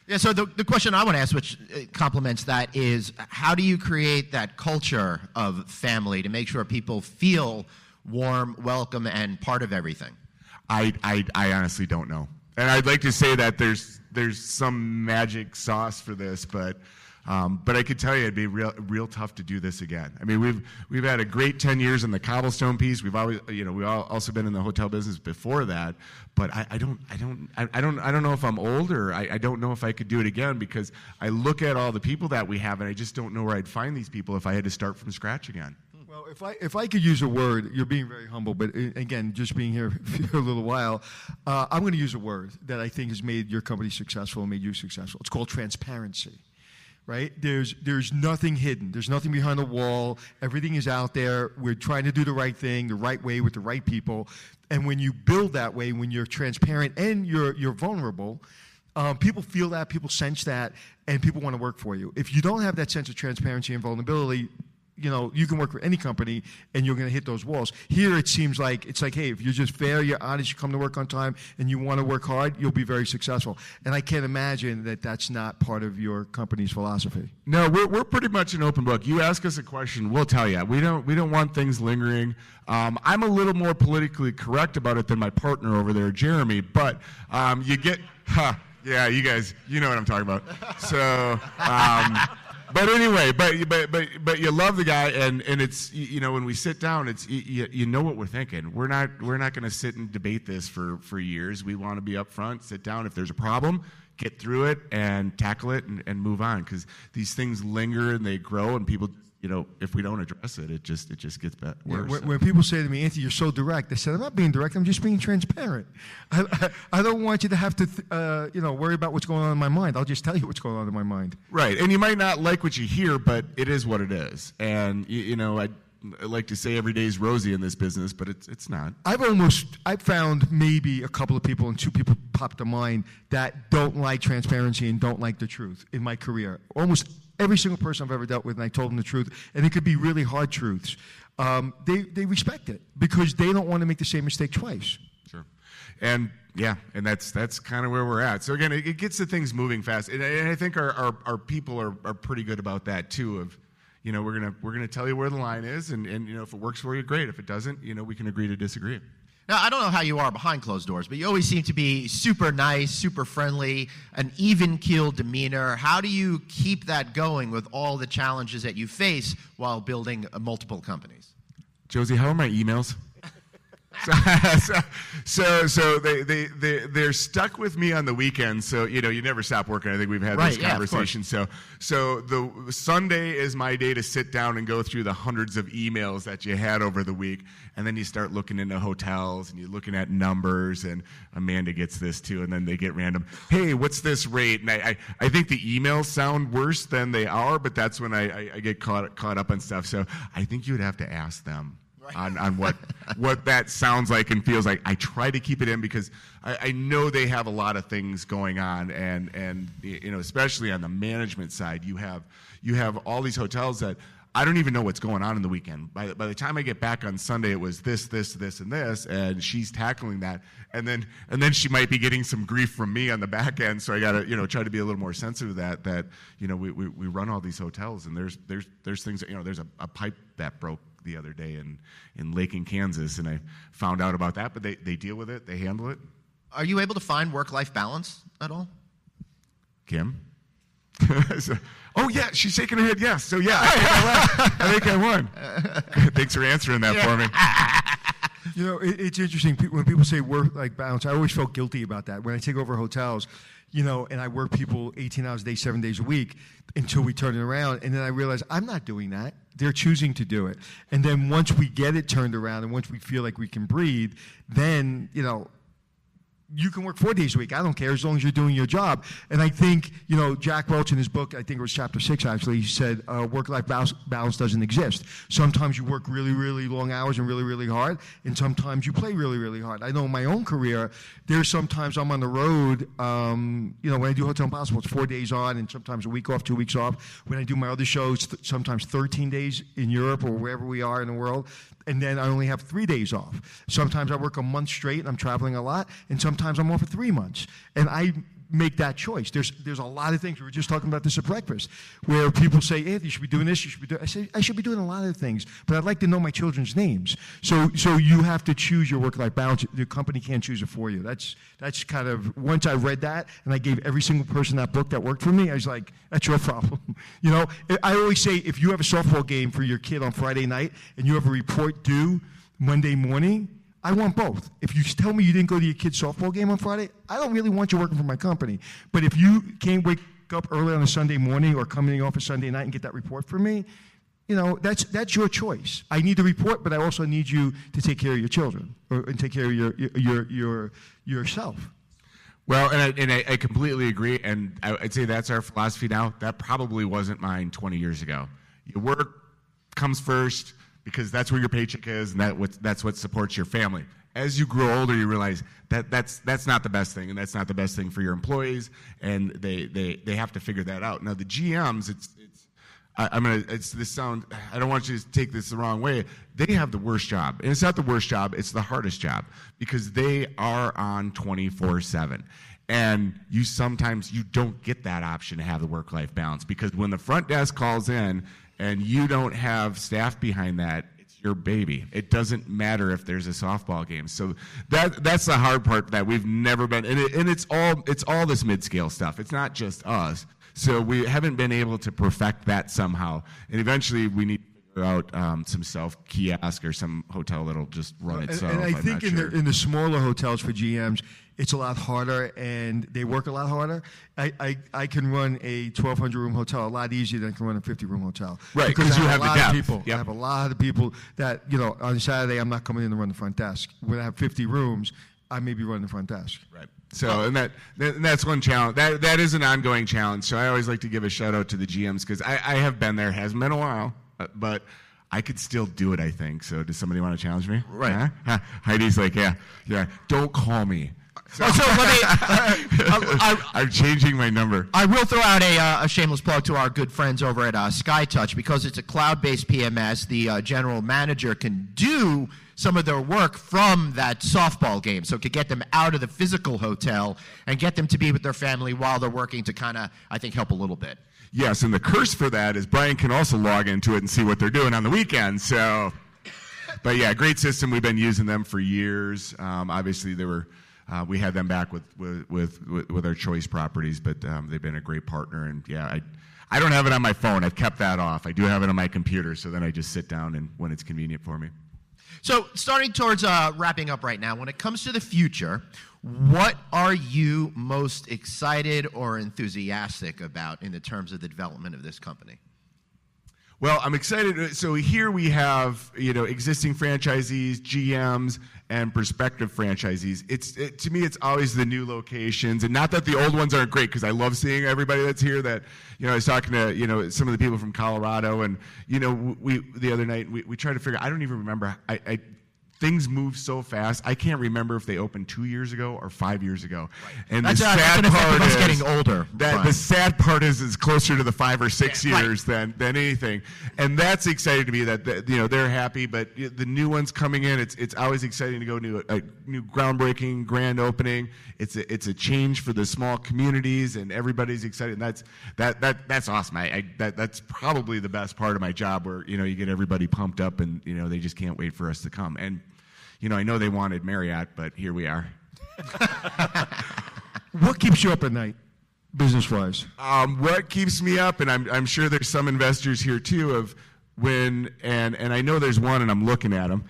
Yeah, so the question I want to ask, which complements that, is how do you create that culture of family to make sure people feel warm, welcome, and part of everything? I honestly don't know. And I'd like to say that there's some magic sauce for this, but I could tell you it'd be real tough to do this again. I mean, we've had a great 10 years in the Cobblestone piece. We've always, we've also been in the hotel business before that. But I don't know if I'm old, or I don't know if I could do it again, because I look at all the people that we have, and I just don't know where I'd find these people if I had to start from scratch again. Well, if I could use a word, you're being very humble, but again, just being here for a little while, I'm going to use a word that I think has made your company successful and made you successful. It's called transparency. Right? There's nothing hidden. There's nothing behind the wall. Everything is out there. We're trying to do the right thing, the right way, with the right people. And when you build that way, when you're transparent and you're vulnerable, people feel that, people sense that, and people want to work for you. If you don't have that sense of transparency and vulnerability, you can work for any company and you're going to hit those walls. Here it seems like, hey, if you're just fair, you're honest, you come to work on time, and you want to work hard, you'll be very successful. And I can't imagine that that's not part of your company's philosophy. No, we're pretty much an open book. You ask us a question, we'll tell you. We don't want things lingering. I'm a little more politically correct about it than my partner over there, Jeremy, but you get, yeah, you guys, you know what I'm talking about. So, but anyway, but you love the guy, and it's, when we sit down, it's you know what we're thinking. We're not going to sit and debate this for years. We want to be up front, sit down. If there's a problem, get through it and tackle it and move on, because these things linger and they grow, and people, if we don't address it, it just gets worse. When people say to me, Anthony, you're so direct, I said, I'm not being direct. I'm just being transparent. I don't want you to have to, worry about what's going on in my mind. I'll just tell you what's going on in my mind. Right, and you might not like what you hear, but it is what it is. And I like to say every day's rosy in this business, but it's not. I've found maybe a couple of people, and 2 people popped to mind, that don't like transparency and don't like the truth in my career. Almost every single person I've ever dealt with, and I told them the truth, and it could be really hard truths. They respect it because they don't want to make the same mistake twice. Sure. And that's kind of where we're at. So again, it gets the things moving fast, and I think our people are pretty good about that too. Of we're gonna tell you where the line is, and if it works for you, great. If it doesn't, we can agree to disagree. Now, I don't know how you are behind closed doors, but you always seem to be super nice, super friendly, an even-keeled demeanor. How do you keep that going with all the challenges that you face while building multiple companies? Josie, how are my emails? So they're stuck with me on the weekends. So you never stop working. I think we've had this conversation. So the Sunday is my day to sit down and go through the hundreds of emails that you had over the week, and then you start looking into hotels and you're looking at numbers. And Amanda gets this too, and then they get random. Hey, what's this rate? And I think the emails sound worse than they are, but that's when I get caught up on stuff. So I think you would have to ask them. On what that sounds like and feels like. I try to keep it in because I know they have a lot of things going on, and especially on the management side, you have all these hotels that I don't even know what's going on in the weekend. By the time I get back on Sunday, it was this, and this, and she's tackling that, and then she might be getting some grief from me on the back end. So I got to try to be a little more sensitive to that we run all these hotels, and there's things that, there's a pipe that broke the other day in Lake in Kansas, and I found out about that, but they deal with it, they handle it. Are you able to find work-life balance at all? Kim? Oh yeah, she's shaking her head yes. So yeah, I think I won. Thanks for answering that for me. It's interesting when people say work-life balance. I always felt guilty about that when I take over hotels, and I work people 18 hours a day, 7 days a week until we turn it around, and then I realize I'm not doing that. They're choosing to do it, and then once we get it turned around and once we feel like we can breathe, then you can work 4 days a week. I don't care as long as you're doing your job. And I think, Jack Welch in his book, I think it was chapter 6 actually, he said work-life balance doesn't exist. Sometimes you work really, really long hours and really, really hard, and sometimes you play really, really hard. I know in my own career, there's sometimes I'm on the road, when I do Hotel Impossible, it's 4 days on and sometimes a week off, 2 weeks off. When I do my other shows, sometimes 13 days in Europe or wherever we are in the world. And then I only have 3 days off. Sometimes I work a month straight and I'm traveling a lot, and sometimes I'm off for 3 months. And I make that choice. There's a lot of things. We were just talking about this at breakfast, where people say, Anthony, you should be doing this, you should be doing. I say, I should be doing a lot of things, but I'd like to know my children's names. So you have to choose your work-life balance. The company can't choose it for you. That's kind of, once I read that, and I gave every single person that book that worked for me, I was like, that's your problem. I always say, if you have a softball game for your kid on Friday night, and you have a report due Monday morning, I want both. If you tell me you didn't go to your kid's softball game on Friday, I don't really want you working for my company. But if you can't wake up early on a Sunday morning or come in the office Sunday night and get that report from me, that's your choice. I need the report, but I also need you to take care of your children and take care of yourself. Well, and I completely agree, and I'd say that's our philosophy now. That probably wasn't mine 20 years ago. Your work comes first, because that's where your paycheck is, and that's what supports your family. As you grow older, you realize that's not the best thing, and that's not the best thing for your employees, and they have to figure that out. Now, the GMs, I don't want you to take this the wrong way. They have the worst job, and it's not the worst job; it's the hardest job, because they are on 24/7. And sometimes you don't get that option to have the work-life balance, because when the front desk calls in and you don't have staff behind that, it's your baby. It doesn't matter if there's a softball game. So that's the hard part that we've never been, and it's all this mid-scale stuff. It's not just us. So we haven't been able to perfect that somehow. And eventually we need to figure out some self-kiosk or some hotel that'll just run itself. And I think in the smaller hotels for GMs, it's a lot harder, and they work a lot harder. I can run a 1,200-room hotel a lot easier than I can run a 50-room hotel. Right, because you I have the a lot depth. of people. Yep. I have a lot of people that, on Saturday I'm not coming in to run the front desk. When I have 50 rooms, I may be running the front desk. Right. So, and that's one challenge. That is an ongoing challenge. So I always like to give a shout out to the GMs because I have been there. It hasn't been a while, but I could still do it, I think. So does somebody want to challenge me? Right. Huh? Heidi's like, yeah. Don't call me. So, I'm changing my number. I will throw out a shameless plug to our good friends over at SkyTouch. Because it's a cloud-based PMS, the general manager can do some of their work from that softball game. So it could get them out of the physical hotel and get them to be with their family while they're working to kind of, I think, help a little bit. Yes, and the curse for that is Brian can also log into it and see what they're doing on the weekend. So, but yeah, great system. We've been using them for years. Obviously, we had them back with our choice properties, but they've been a great partner. And yeah, I don't have it on my phone. I've kept that off. I do have it on my computer, so then I just sit down and when it's convenient for me. So starting towards wrapping up right now, when it comes to the future, what are you most excited or enthusiastic about in the terms of the development of this company? Well, I'm excited. So here we have, existing franchisees, GMs, and prospective franchisees. To me, it's always the new locations, and not that the old ones aren't great, because I love seeing everybody that's here. That I was talking to some of the people from Colorado, and the other night we tried to figure. I don't even remember. Things move so fast. I can't remember if they opened 2 years ago or 5 years ago. Right. And that's the sad part is getting older. The sad part is it's closer to the 5 or 6 years than anything. And that's exciting to me that they're happy. But the new ones coming in, it's always exciting to go to a new groundbreaking grand opening. It's a change for the small communities, and everybody's excited. And that's awesome. That's probably the best part of my job, where you get everybody pumped up, and they just can't wait for us to come. And I know they wanted Marriott, but here we are. What keeps you up at night, business-wise? What keeps me up, and I'm sure there's some investors here too, of when, and I know there's one, and I'm looking at them.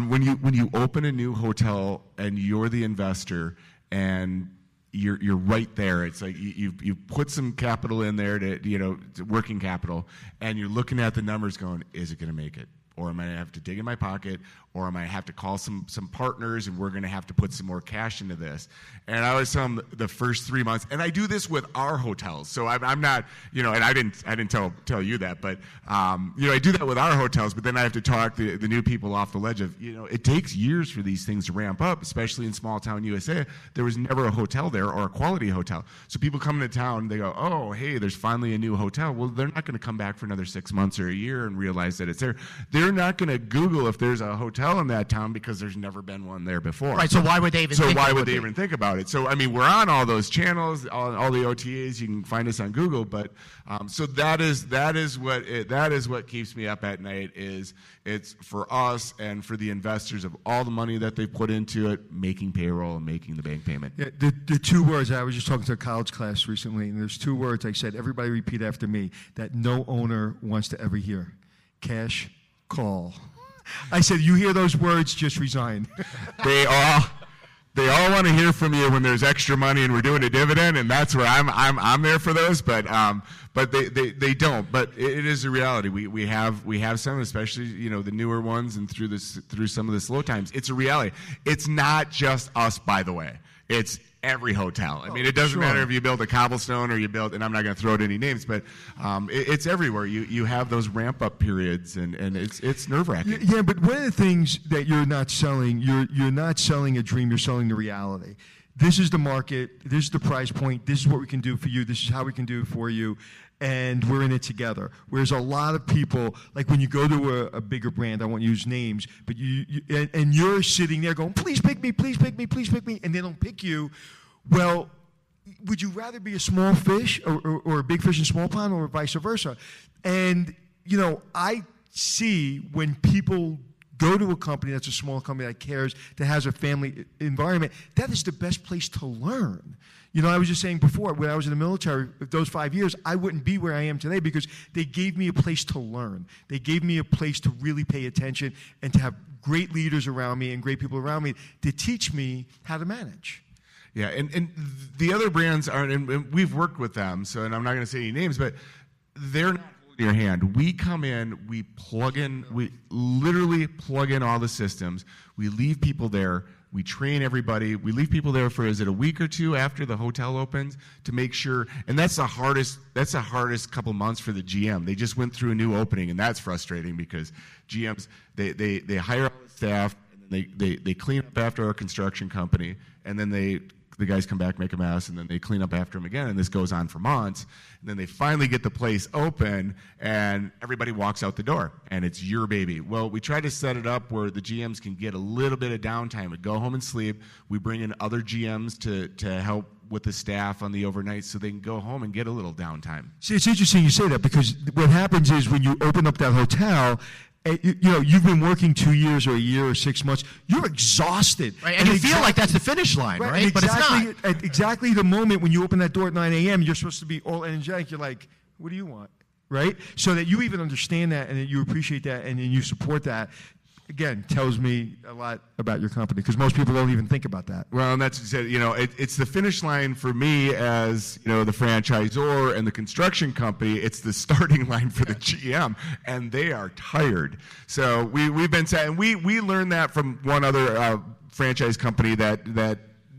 When you open a new hotel and you're the investor, and you're right there. It's like you put some capital in there to working capital, and you're looking at the numbers, going, is it going to make it? Or am I going to have to dig in my pocket, or am I have to call some partners, and we're going to have to put some more cash into this? And I always tell them the first 3 months, and I do this with our hotels. So I'm not, and I didn't tell you that, but I do that with our hotels. But then I have to talk the new people off the ledge of, it takes years for these things to ramp up, especially in small town USA. There was never a hotel there, or a quality hotel. So people come into town, they go, oh, hey, there's finally a new hotel. Well, they're not going to come back for another 6 months or a year and realize that it's there. They're not going to Google if there's a hotel in that town, because there's never been one there before. Right, so why would they even think about it? So, we're on all those channels, all the OTAs. You can find us on Google, but so that is what keeps me up at night. It's for us and for the investors of all the money that they put into it, making payroll and making the bank payment. Yeah, the two words, I was just talking to a college class recently, and there's two words I said, everybody repeat after me, that no owner wants to ever hear. Cash call. I said, you hear those words, just resign. They all want to hear from you when there's extra money and we're doing a dividend, and that's where I'm there for those. But they don't. But it is a reality. We have some, especially the newer ones, and through some of the slow times. It's a reality. It's not just us, by the way. It's every hotel. It doesn't matter if you build a Cobblestone or you build, and I'm not going to throw out any names, but it's everywhere. You have those ramp up periods, and it's nerve wracking. Yeah, but one of the things that you're not selling, you're not selling a dream. You're selling the reality. This is the market. This is the price point. This is what we can do for you. This is how we can do it for you. And we're in it together. Whereas a lot of people, like when you go to a bigger brand, I won't use names, but you're sitting there going, please pick me, please pick me, please pick me, and they don't pick you. Well, would you rather be a small fish or a big fish in a small pond, or vice versa? And, I see when people go to a company that's a small company that cares, that has a family environment, that is the best place to learn. I was just saying before, when I was in the military, those 5 years, I wouldn't be where I am today, because they gave me a place to learn. They gave me a place to really pay attention, and to have great leaders around me and great people around me to teach me how to manage. Yeah, and the other brands aren't, and we've worked with them, so, and I'm not going to say any names, but they're not holding your hand. We come in, we literally plug in all the systems. We leave people there. We train everybody. We leave people there for, is it a week or two after the hotel opens to make sure, and that's the hardest couple months for the GM. They just went through a new opening, and that's frustrating because GMs, they hire all the staff, and they clean up after our construction company, and then the guys come back, make a mess, and then they clean up after them again, and this goes on for months. And then they finally get the place open, and everybody walks out the door, and it's your baby. Well, we try to set it up where the GMs can get a little bit of downtime. We go home and sleep. We bring in other GMs to help with the staff on the overnight so they can go home and get a little downtime. See, it's interesting you say that because what happens is when you open up that hotel, you've been working 2 years or a year or 6 months. You're exhausted, right? And you feel like that's the finish line, right? But it's not. At exactly the moment when you open that door at 9 a.m., you're supposed to be all energetic. You're like, "What do you want?" Right? So that you even understand that and that you appreciate that and then you support that. Again, tells me a lot about your company because most people don't even think about that. Well, and that's, it's the finish line for me as, the franchisor and the construction company. It's the starting line for the GM, and they are tired. So we've been saying, and we learned that from one other franchise company that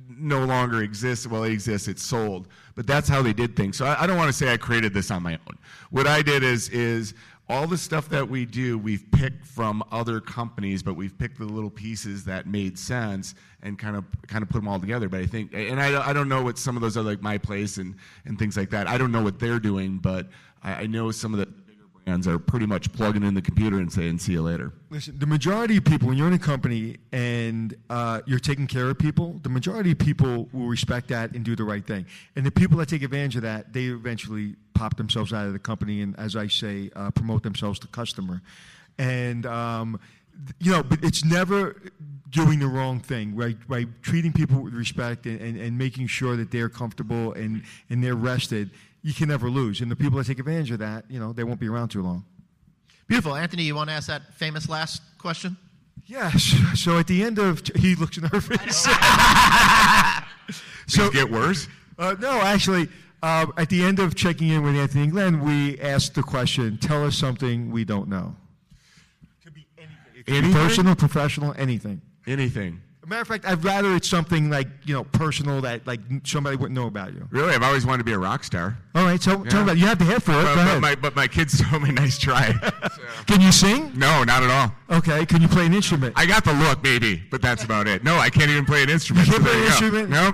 no longer exists. Well, it exists. It's sold. But that's how they did things. So I don't want to say I created this on my own. What I did is all the stuff that we do, we've picked from other companies, but we've picked the little pieces that made sense and kind of put them all together. But I think, and I don't know what some of those are, like My Place and things like that. I don't know what they're doing, but I know some of the bigger brands are pretty much plugging in the computer and saying, "See you later." Listen, the majority of people, when you're in a company and you're taking care of people, the majority of people will respect that and do the right thing. And the people that take advantage of that, they eventually pop themselves out of the company and, as I say, promote themselves to customer. And, but it's never doing the wrong thing, right? By treating people with respect and making sure that they're comfortable and they're rested, you can never lose. And the people that take advantage of that, they won't be around too long. Beautiful. Anthony, you want to ask that famous last question? Yes. So at the end of, he looks nervous. So get worse? No, actually, at the end of checking in with Anthony and Glenn, we asked the question, tell us something we don't know. It could be anything. It could be personal, professional, anything. Anything. As a matter of fact, I'd rather it's something like, personal that like somebody wouldn't know about you. Really? I've always wanted to be a rock star. All right, so tell me about it. You have the hair for it. Go ahead. But my kids told me, nice try. So. Can you sing? No, not at all. Okay, can you play an instrument? I got the look, maybe, but that's about it. No, I can't even play an instrument. You can't play an instrument? No.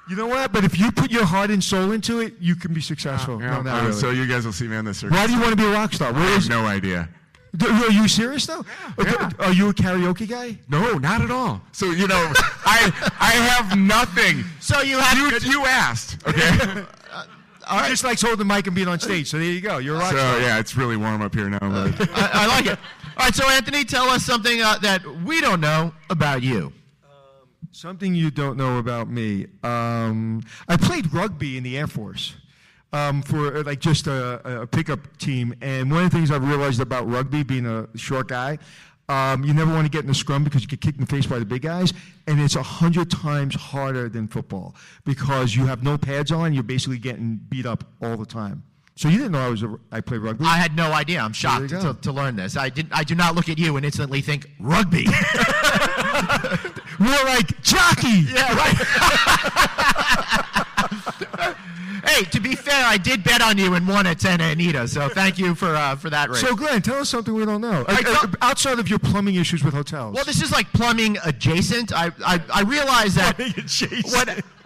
You know what? But if you put your heart and soul into it, you can be successful. No, not really. So you guys will see me on the circuit. Why do you want to be a rock star? I have no idea. Are you serious though? Yeah. Are you a karaoke guy? No, not at all. So I have nothing. So you asked, okay? All right. He just likes holding the mic and being on stage. So there you go. You're a rock star. So yeah, it's really warm up here now. I like it. All right, so Anthony, tell us something that we don't know about you. Something you don't know about me. I played rugby in the Air Force. For like just a pickup team. And one of the things I've realized about rugby, being a short guy, you never want to get in the scrum because you get kicked in the face by the big guys. And it's 100 times harder than football because you have no pads on. You're basically getting beat up all the time. So you didn't know I played rugby? I had no idea. I'm shocked to learn this. I do not look at you and instantly think rugby. More like jockey. Yeah, right. Hey, to be fair, I did bet on you and won at Santa Anita, so thank you for that race. So, Glenn, tell us something we don't know. Outside of your plumbing issues with hotels. Well, this is like plumbing adjacent. I realize that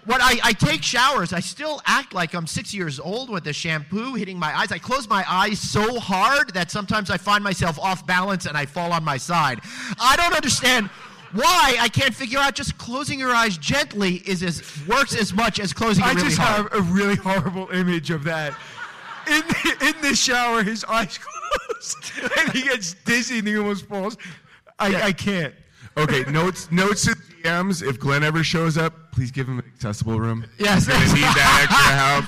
when I take showers, I still act like I'm 6 years old with the shampoo hitting my eyes. I close my eyes so hard that sometimes I find myself off balance and I fall on my side. I don't understand why I can't figure out just closing your eyes gently works as much as closing it really hard. I just have a really horrible image of that. In the shower, his eyes closed, and he gets dizzy and he almost falls. I can't. Okay, notes to GMs, if Glenn ever shows up, please give him an accessible room. Yes. He's going to need that extra help.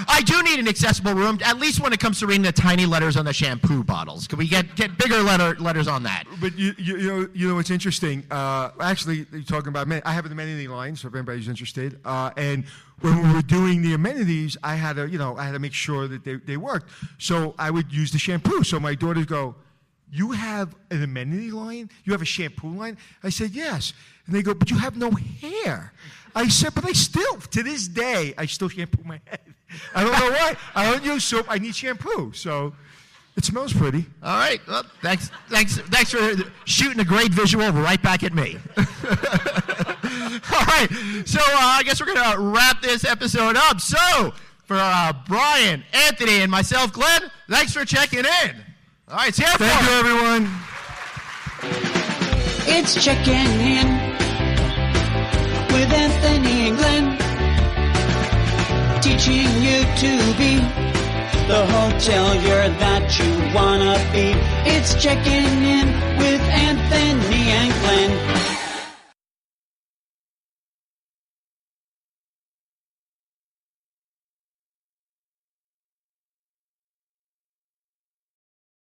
I do need an accessible room, at least when it comes to reading the tiny letters on the shampoo bottles. Can we get bigger letters on that? But you know what's interesting? Actually, you're talking about I have an amenity line, so if anybody's interested. And when we were doing the amenities, I had to make sure that they worked. So I would use the shampoo. So my daughters go, "You have an amenity line? You have a shampoo line?" I said, "Yes." And they go, "But you have no hair." I said, "But I still, to this day, I still shampoo my head. I don't know why. I don't use soap. I need shampoo." So it smells pretty. All right. Well, thanks for shooting a great visual right back at me. All right. So I guess we're going to wrap this episode up. So for Brian, Anthony, and myself, Glenn, thanks for checking in. All right. See you. Thank you, everyone. It's checking in with Anthony and Glenn, teaching you to be the hotelier that you wanna be. It's checking in with Anthony and Glenn.